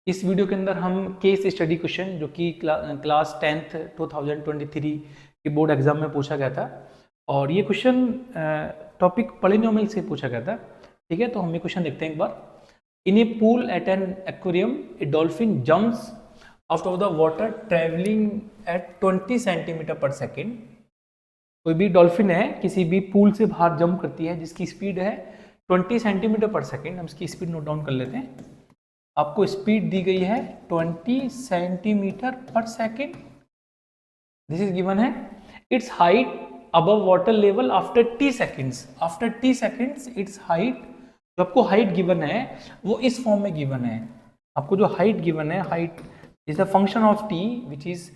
इस वीडियो के अंदर हम केस स्टडी क्वेश्चन जो कि क्लास 10th 2023 के बोर्ड एग्जाम में पूछा गया था और ये क्वेश्चन टॉपिक पॉलिनोमियल से पूछा गया था। ठीक है, तो हम ये क्वेश्चन देखते हैं एक बार। In a pool at an aquarium a dolphin jumps out of the water travelling at 20 centimetre per second. कोई भी डॉल्फिन है किसी भी पूल से बाहर जंप करती है जिसकी स्पीड है 20 सेंटीमीटर पर सेकेंड। हम इसकी स्पीड नोट डाउन कर लेते हैं। आपको स्पीड दी गई है 20 centimetre per second. This is given है। It's height above water level after T seconds. After T seconds it's height, जो आपको हाइट गिवन है वो इस फॉर्म में गिवन है। आपको जो हाइट गिवन है, height is the function of T which is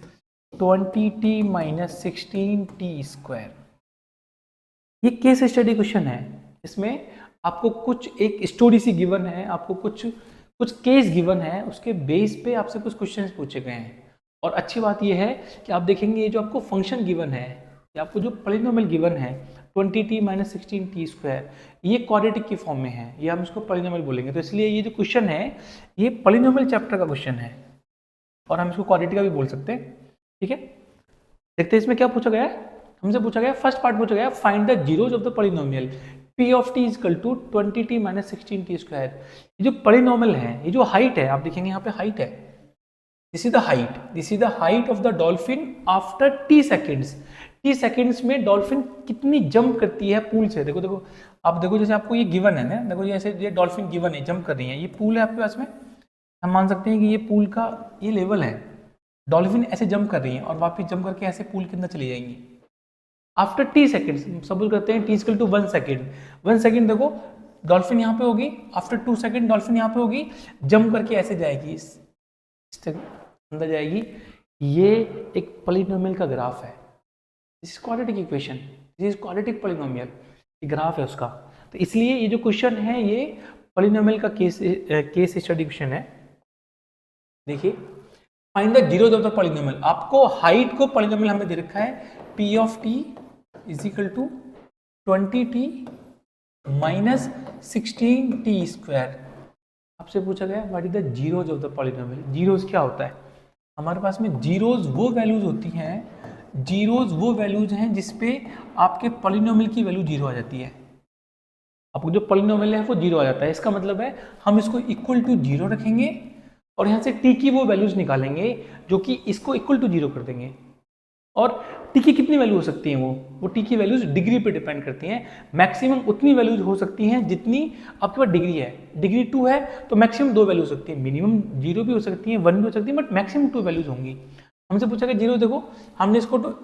20t minus 16t square. ये केस स्टडी क्वेश्चन है। इसमें आपको कुछ एक स्टोरी सी गिवन है, आपको कुछ केस गिवन है, उसके बेस पे आपसे कुछ क्वेश्चंस पूछे गए हैं। और अच्छी बात यह है कि आप देखेंगे ये जो आपको फंक्शन गिवन है, या आपको जो पॉलिनोमियल गिवन है 20t माइनस 16t स्क्वायर, ये क्वाड्रेटिक की फॉर्म में है, ये हम इसको पॉलिनोमियल बोलेंगे। तो इसलिए ये जो क्वेश्चन है ये पॉलिनोमियल चैप्टर का क्वेश्चन है और हम इसको क्वाड्रेटिक का भी बोल सकते हैं। ठीक है, देखते हैं इसमें क्या पूछा गया है। हमसे पूछा गया, फर्स्ट पार्ट पूछा गया, find the zeros of the polynomial p of t equal to 20t minus 16t square. ये जो पॉलिनोमियल है, ये जो हाइट है, आप देखेंगे यहाँ पे हाइट है, this is the height, this is the height of the dolphin after t seconds. t seconds में डॉल्फिन कितनी जंप करती है पूल से। देखो देखो, आप देखो जैसे आपको ये गिवन है ना, देखो जैसे ये डॉल्फिन गिवन है, जंप कर रही है, ये पूल है आपके पास में। हम मान सकते हैं कि ये पूल का ये लेवल है, डॉल्फिन ऐसे जंप कर रही है और वापस जंप करके ऐसे पूल के अंदर चली जाएंगी आफ्टर टी सेकेंड्स। सपोज करते हैं T equal to 1 second. 1 second देखो डॉल्फिन यहाँ पे होगी, आफ्टर 2 सेकेंड डॉल्फिन यहाँ पे होगी, जंप करके ऐसे जाएगी, इस तक अंदर जाएगी। ये एक पॉलिनोमियल का ग्राफ है। This is quadratic equation, this is quadratic polynomial, ये ग्राफ है उसका। तो इसलिए ये जो क्वेश्चन है ये पॉलिनोमियल का केस स्टडी क्वेश्चन है। देखिए, find the zeros of the polynomial. आपको हाइट को पॉलिनोमियल हमें दे रखा है p of t is equal to 20t minus 16t square. आपसे पूछा गया what is the zeros of the polynomial. Zeros क्या होता है? हमारे पास में जीरोज वो वैल्यूज होती हैं, जीरोज वो वैल्यूज हैं जिसपे आपके पॉलिनोमियल की वैल्यू जीरो आ जाती है। आपको जो पॉलिनोमियल है वो जीरो आ जाता है। इसका मतलब है हम इसको इक्वल टू जीरो रखेंगे और यहाँ से t की वो वैल्यूज निकालेंगे जो कि इसको इक्वल टू जीरो कर देंगे। और t की कितनी वैल्यू हो सकती है, वो t की वैल्यूज डिग्री पे डिपेंड करती हैं। मैक्सिमम उतनी वैल्यूज हो सकती हैं जितनी आपके पास डिग्री है। डिग्री 2 है तो मैक्सिमम 2 वैल्यू हो सकती है, मिनिमम 0 भी हो सकती है, 1 भी हो सकती है, बट मैक्सिमम 2 वैल्यूज होंगी। हमसे पूछा गया जीरो, देखो हमने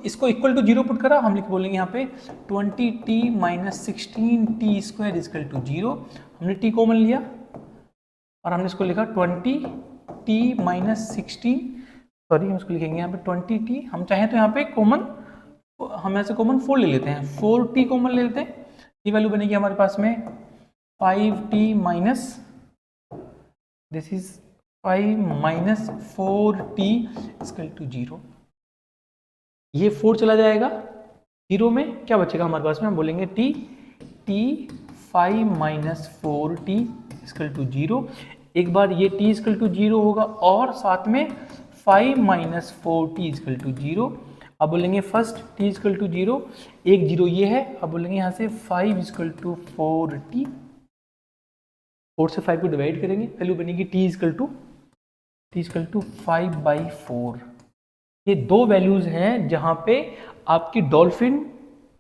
इसको इक्वल टू जीरो पुट करा, हम लिख बोलेंगे यहाँ पे 20t minus 16t square equal to zero. हमने t कॉमन लिया और हमने इसको लिखा 20t माइनस 16, सॉरी हम इसको लिखेंगे यहाँ पे 20t। हम चाहें तो यहाँ पे कॉमन, हम यहाँ से कॉमन 4 ले लेते हैं, 4t कॉमन ले लेते हैं। ये वैल्यू बनेगी हमारे पास में 5t minus, this is 5 minus 4t equal to 0। ये 4 चला जाएगा, 0 में क्या बचेगा हमारे पास में, हम बोलेंगे t 5 minus 4t equal to 0। एक बार ये t इक्वल टू 0 होगा और साथ में 5 माइनस 4t इक्वल टू 0। अब बोलेंगे फर्स्ट t इक्वल टू 0, एक 0 ये है। अब बोलेंगे यहाँ से 5 इक्वल टू 4t, 4 से 5 को डिवाइड करेंगे, वैल्यू बनेगी t इक्वल टू 5 बाई 4। ये दो वैल्यूज हैं जहाँ पे आपकी dolphin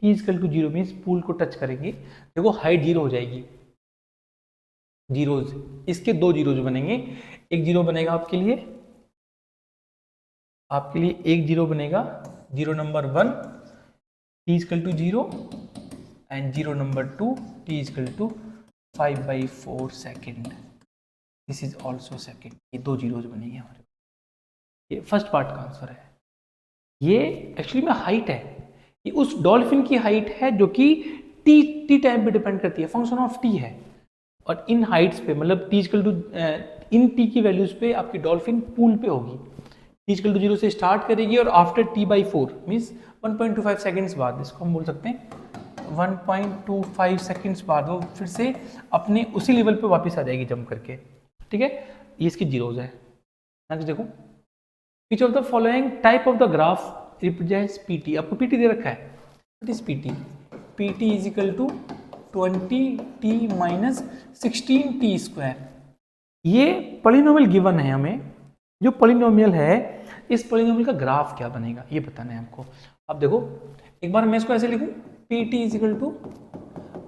t equal to 0 means pool को टच करेंगे। देखो हाइट 0 हो जाएगी, जीरोज, इसके दो जीरोज बनेंगे। एक जीरो बनेगा आपके लिए एक जीरो बनेगा, zero number 1 t equal to 0 and zero number 2 t equal to 5 by 4 second. This is also second. ये दो जीरोज बनेंगे हमारे। ये फर्स्ट पार्ट का आंसर है। ये एक्चुअली में हाइट है, ये उस डॉल्फिन की हाइट है जो कि टी टाइम पे डिपेंड करती है, फंक्शन ऑफ टी है। और इन हाइट्स पे मतलब t इक्वल टू इन t की वैल्यूज पे आपकी डॉल्फिन पूल पे होगी। t इक्वल टू 0 से स्टार्ट करेगी और after t by 4 means 1.25 seconds बाद, इसको हम बोल सकते हैं 1.25 सेकेंड्स बाद वो फिर से अपने उसी लेवल पे वापस आ जाएगी जंप करके। ठीक है, ये इसकी जीरोज है। नेक्स्ट देखो, which of the following type of the graph represents PT. आपको पीटी दे रखा है, what is PT? PT is equal to 20t minus 16t square. ये पॉलिनोमियल गिवन है हमें, जो पॉलिनोमियल है इस पॉलिनोमियल का ग्राफ क्या बनेगा ये बताना है हमको। अब देखो एक बार मैं इसको ऐसे लिखूं, PT is equal to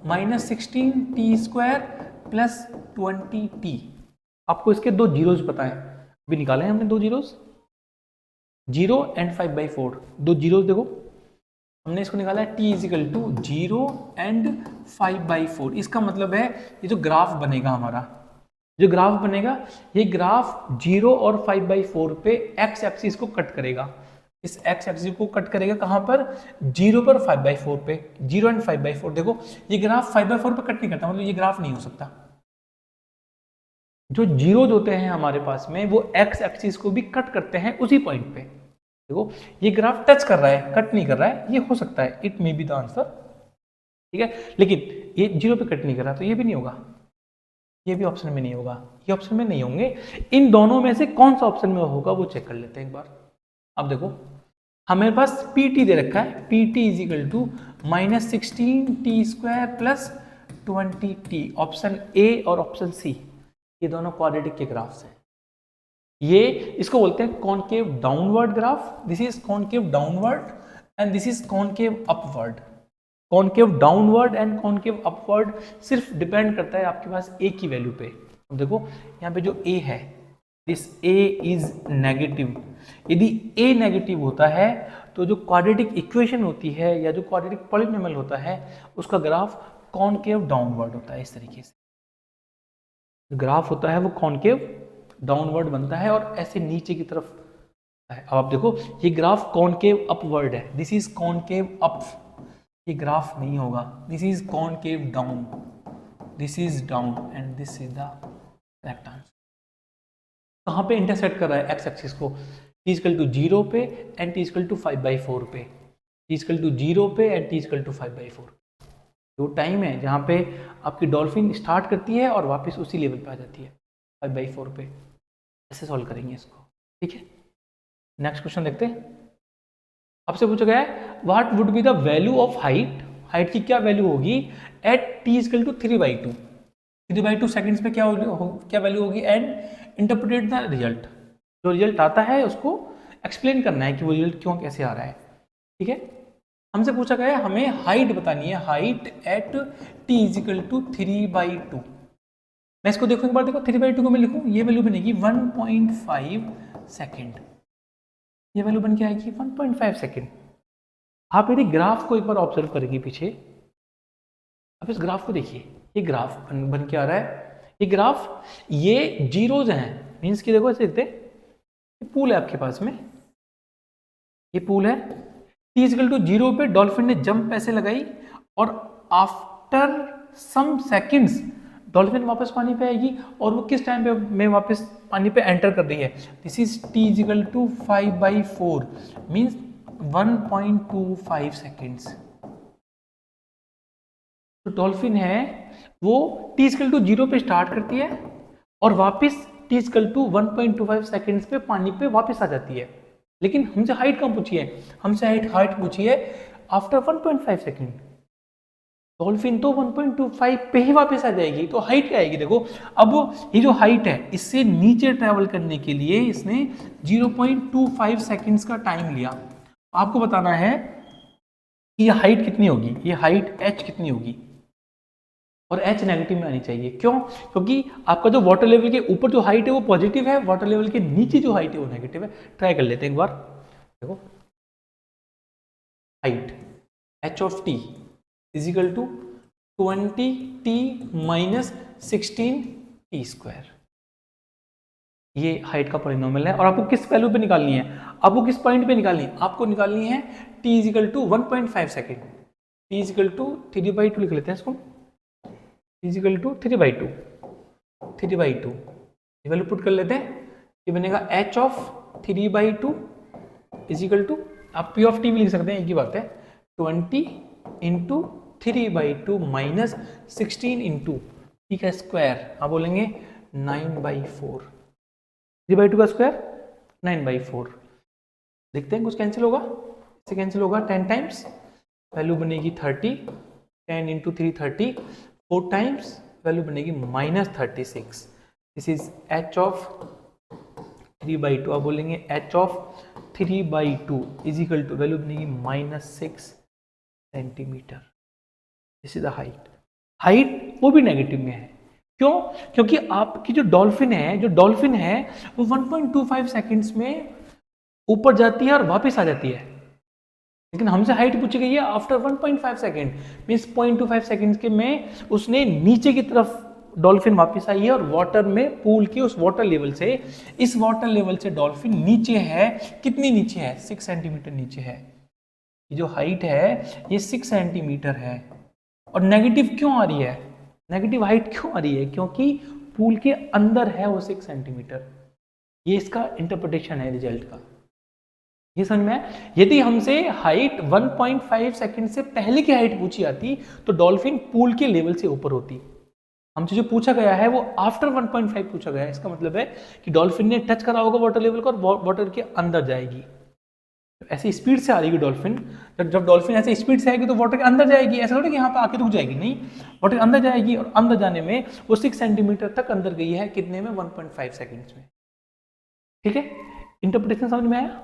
minus 16t square plus 20t। आपको इसके दो जीरोज पता है, अभी निकाले हैं हमने दो जीरोज, 0 एंड 5/4। दो जीरोज देखो हमने इसको निकाला है, t is equal to 0 and 5/4। इसका मतलब है ये जो ग्राफ बनेगा हमारा, जो ग्राफ बनेगा ये ग्राफ 0 और 5/4 पे x एक्सिस को कट करेगा। इस x एक्सिस को कट करेगा कहां पर? 0 पर 5/4 पे। 0 एंड 5/4 देखो ये ग्राफ 5/4 पे कट नहीं करता, मतलब ये ग्राफ नहीं हो सकता। जो जीरोज होते हैं हमारे पास में वो x एक्सिस को भी कट करते हैं उसी पॉइंट पे। देखो ये ग्राफ टच कर रहा है, कट नहीं कर रहा है, ये हो सकता है, it may be the answer, ठीक है। लेकिन ये 0 पे कट नहीं कर रहा तो ये भी नहीं होगा, ये भी ऑप्शन में नहीं होगा, ये ऑप्शन में नहीं होंगे। इन दोनों में से कौन सा ऑप्शन में होगा वो चेक कर लेते हैं एक बार। अब देखो हमारे पास पीटी दे रखा है, PT is equal to minus 16t square plus 20t। Option A और ऑप्शन सी ये दोनों क्वाड्रेटिक के ग्राफ्स हैं। ये इसको बोलते हैं concave downward graph. This is concave downward and this is concave upward. Concave downward and concave upward सिर्फ डिपेंड करता है आपके पास ए की वैल्यू पे। अब देखो यहाँ पे जो ए है, दिस ए इज नेगेटिव। यदि ए नेगेटिव होता है तो जो क्वाड्रेटिक इक्वेशन होती है या जो क्वाड्रेटिक पॉलिनोमियल होता है उसका ग्राफ कॉनकेव डाउनवर्ड होता है। इस तरीके से ग्राफ होता है वो कॉनकेव डाउनवर्ड बनता है और ऐसे नीचे की तरफ है। अब आप देखो ये ग्राफ कॉनकेव अपवर्ड है, दिस इज कॉनकेव अप, ये ग्राफ नहीं होगा, this is concave down, this is down and this is the correct answer. कहाँ पे इंटरसेक्ट कर रहा है एक्स एक्सिस को? t इक्वल टू 0 पे एंड t इक्वल टू 5/4 पे, t इक्वल टू 0 पे एंड t इक्वल टू 5/4। जो टाइम है जहाँ पे आपकी डॉल्फिन स्टार्ट करती है और वापस उसी लेवल पे आ जाती है 5/4 पे। ऐसे सॉल्व करेंगे इसको, ठीक है। नेक्स्ट क्वेश्चन देखते हैं। आपसे पूछा गया है what would be the value of height, height की क्या वैल्यू होगी at t equal to 3/2। 3/2 seconds पे क्या वैल्यू होगी एंड इंटरप्रेट द रिजल्ट। जो रिजल्ट आता है उसको एक्सप्लेन करना है कि वो रिजल्ट क्यों कैसे आ रहा है, ठीक है। हमसे पूछा गया है हमें हाइट बतानी है, height at t is equal to 3/2। मैं इसको देखो एक बार, देखो 3/2 को मैं लिखूं, ये वैल्यू बनेगी 1.5 सेकेंड, ये वैल्यू बन के आएगी 1.5 सेकेंड। आप यदि ग्राफ को एक बार ऑब्जर्व करेंगे पीछे, अब इस ग्राफ को देखिए, ये ग्राफ बन के आ रहा है। ये ग्राफ ये जीरोज हैं, मीन्स कि देखो ऐसे देखते हैं, ये पूल है आपके पास में, ये पूल है। t इक्वल टू 0 पे डॉल्फिन ने जंप ऐसे लगाई और आफ्टर सम सेकंड्स डॉल्फिन वापस पानी पे आएगी और वो किस टाइम पे में वापस पानी पे एंटर कर रही है? This is t equal to 5/4 means 1.25 seconds. तो डॉल्फिन है वो t इक्वल टू 0 पे स्टार्ट करती है और वापस t इक्वल टू 1.25 सेकेंड्स पे पानी पे वापस आ जाती है। लेकिन हमसे हाइट कम पूछी है, हमसे हाइट पूछी है आफ्टर 1.5 सेकेंड। डॉल्फिन तो 1.25 पे ही वापस आ जाएगी, तो हाइट क्या आएगी? देखो अब ये जो हाइट है इससे नीचे ट्रैवल करने के लिए इसने 0.25 सेकेंड्स का टाइम लिया। आपको बताना है कि ये हाइट कितनी होगी, ये हाइट h कितनी होगी, और h नेगेटिव में आनी चाहिए। क्यों? क्योंकि आपका जो वाटर लेवल के ऊपर जो हाइट है वो पॉजिटिव है, वाटर लेवल के नीचे जो हाइट है वो नेगेटिव है। ट्राई कर लेते हैं एक बार, देखो height h of t is equal to 20t minus 16t square. ये हाइट का पॉलिनोमियल है और आपको किस वैल्यू पे निकालनी है? आपको किस पॉइंट पे निकालनी है? आपको निकालनी है t is equal to 1.5 second, t is equal to 3/2 लिख लेते हैं इसको, t इज इक्वल टू 3/2 ये वैल्यू पुट कर लेते हैं। ये बनेगा h of 3/2 is equal to, आप p ऑफ t भी लिख सकते हैं, एक ही बात है, 20 इंटू 3/2 माइनस 16 इंटू t का स्क्वायर, आप बोलेंगे 9/4। 3/2 का स्क्वायर 9/4। देखते हैं कुछ कैंसिल होगा, इससे कैंसिल होगा 10 टाइम्स, वैल्यू बनेगी 30, 10 इंटू 3 30, 4 टाइम्स वैल्यू बनेगी -36। This is h of 3/2। आप बोलेंगे h of 3/2 is equal to value बनेगी -6 centimetre. This is the height. Height वो भी नेगेटिव में है, क्यों? क्योंकि आपकी जो डॉल्फिन है वो 1.25 सेकेंड्स में ऊपर जाती है और वापस आ जाती है, लेकिन हमसे हाइट पूछी गई है आफ्टर 1.5 सेकेंड, मीन्स 0.25 सेकेंड्स के में उसने नीचे की तरफ डॉल्फिन वापस आई है और वाटर में पूल के उस वाटर लेवल से, इस वाटर लेवल से डॉल्फिन नीचे है। कितनी नीचे है? 6 सेंटीमीटर नीचे है। ये जो हाइट है ये 6 सेंटीमीटर है। और नेगेटिव क्यों आ रही है? नेगेटिव हाइट क्यों आ रही है? क्योंकि पूल के अंदर है वो 6 सेंटीमीटर। ये इसका इंटरप्रिटेशन है रिजल्ट का। ये समझ में है? यदि हमसे हाइट 1.5 सेकंड से पहले की हाइट पूछी आती तो डॉल्फिन पूल के लेवल से ऊपर होती। हमसे जो पूछा गया है वो आफ्टर 1.5 पूछा गया है। इसका मतलब है कि डॉल्फिन ने टच करा होगा वाटर लेवल को और वाटर के अंदर जाएगी। ऐसी स्पीड से आ रही है डॉल्फिन, जब डॉल्फिन ऐसे स्पीड से आएगी तो वाटर के अंदर जाएगी। ऐसा थोड़ी कि यहाँ पे आके रुक जाएगी, नहीं, वाटर के अंदर जाएगी और अंदर जाने में वो 6 सेंटीमीटर तक अंदर गई है। कितने में? 1.5 सेकेंड्स में। ठीक है, इंटरप्रिटेशन समझ में आया?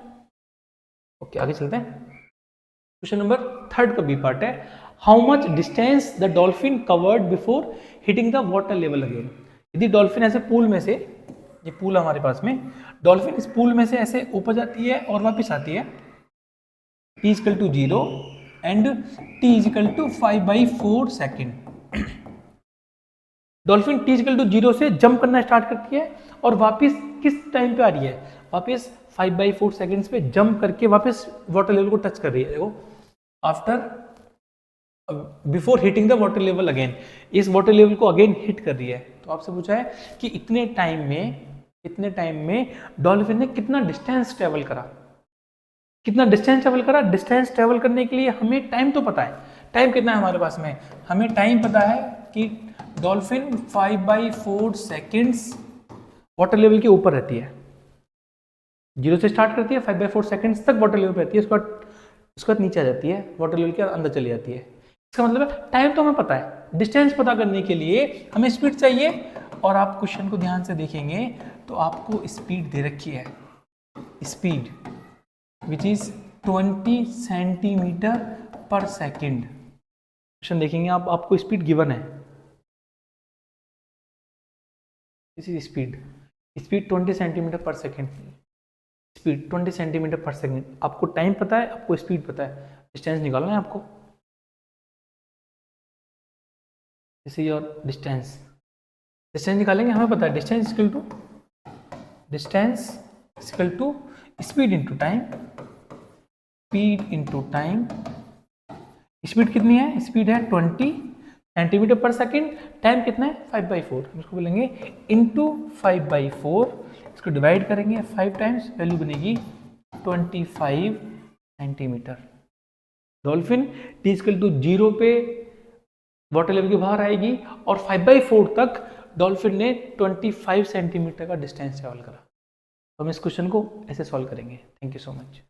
ओके, आगे चलते हैं। क्वेश्चन नंबर 3 का बी पार्ट है, how much distance the dolphin covered before hitting the water level again. यदि डॉल्फिन ऐसे पूल में से, ये पूल हमारे पास में, डॉल्फिन इस पूल में से ऐसे ऊपर जाती है और वापस आती है, t equal to 0 and t equal to 5/4 second. Dolphin t equal to 0 से जंप करना स्टार्ट करती है और वापस किस टाइम पे आ रही है? वापस 5/4 सेकेंड्स पे जंप करके वापस वाटर लेवल को टच कर रही है। देखो, after before hitting the water level again, इस वाटर लेवल को अगेन हिट कर रही है। तो आपसे पूछा है कि इतने टाइम में डॉल्फिन ने कितना डिस्टेंस ट्रेवल करा। कितना डिस्टेंस ट्रेवल करा? डिस्टेंस ट्रेवल करने के लिए हमें टाइम तो पता है। टाइम कितना है हमारे पास में? हमें टाइम पता है कि डॉल्फिन 5/4 सेकेंड्स वाटर लेवल के ऊपर रहती है। 0 से स्टार्ट करती है, 5/4 सेकेंड्स तक वाटर लेवल पे रहती है, उसके बाद नीचे आ जाती है, वाटर लेवल के अंदर चली जाती है। इसका मतलब है टाइम तो हमें पता है, डिस्टेंस पता करने के लिए हमें स्पीड चाहिए। और आप क्वेश्चन को ध्यान से देखेंगे तो आपको स्पीड दे रखी है, speed which is 20 centimetre per second. Question देखेंगे आप, आपको स्पीड गिवन है, this is speed 20 centimetre per second. Speed 20 centimetre per second. आपको टाइम पता है, आपको स्पीड पता है, डिस्टेंस निकालना है आपको। दिस इज योर डिस्टेंस निकालेंगे। हमें पता है distance equal to speed into time, speed कितनी है? स्पीड है 20 सेंटीमीटर पर सेकेंड, टाइम कितना है? 5/4। हम इसको बोलेंगे इंटू 5/4, इसको डिवाइड करेंगे 5 टाइम्स, वैल्यू बनेगी 25 centimetre. Dolphin t equal to 0 पे वाटर लेवल के बाहर आएगी और 5/4 तक डॉल्फिन ने 25 सेंटीमीटर का डिस्टेंस ट्रेवल करा। तो हम इस क्वेश्चन को ऐसे सॉल्व करेंगे। Thank you so much.